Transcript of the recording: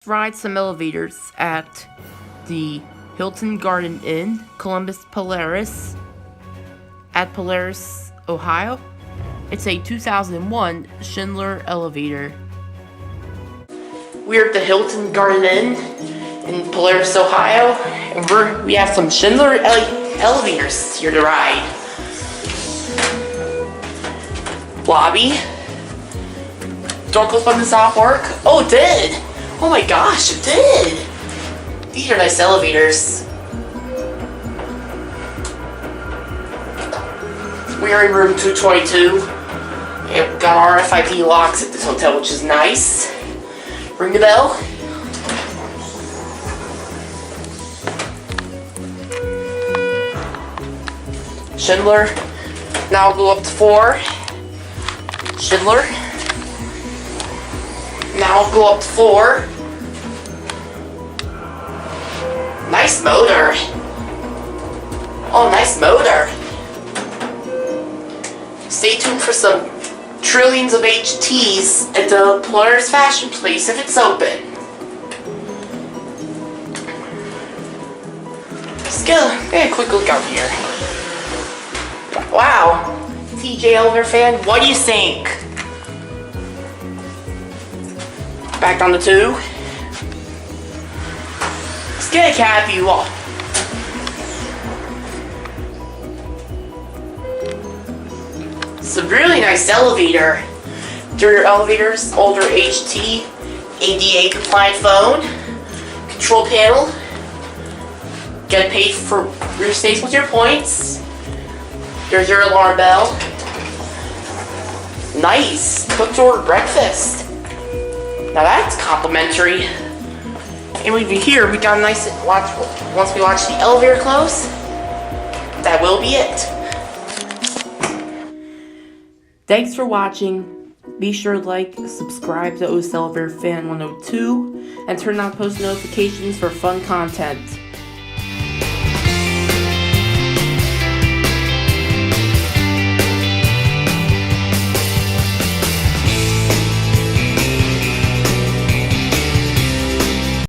ride some elevators at the Hilton Garden Inn, Columbus, Polaris, at Polaris, Ohio. It's a 2001 Schindler elevator. We're at the Hilton Garden Inn in Polaris, Ohio, and we have some Schindler elevators here to ride. Lobby. Door close button does not work. Oh, it did! Oh my gosh, it did! These are nice elevators. We are in room 222. We've got RFID locks at this hotel, which is nice. Ring the bell. Schindler. Now I'll go up to 4. Schindler. Now I'll go up to 4. Nice motor. Oh, nice motor. Stay tuned for some trillions of HTs at the Polaris Fashion Place if it's open. Let's get a quick look out here. Wow. TJ Elevator fan, what do you think? Back down to 2. Let's get a cat view off. It's a really nice elevator. Interior elevators, older HT, ADA compliant phone, control panel. Get paid for your stays with your points. There's your alarm bell. Nice, cooked order breakfast. Now that's complimentary. And we've been here, we got a nice watch. Once we watch the elevator close, that will be it. Thanks for watching. Be sure to like, subscribe to OS Elevator Fan 102, and turn on post notifications for fun content.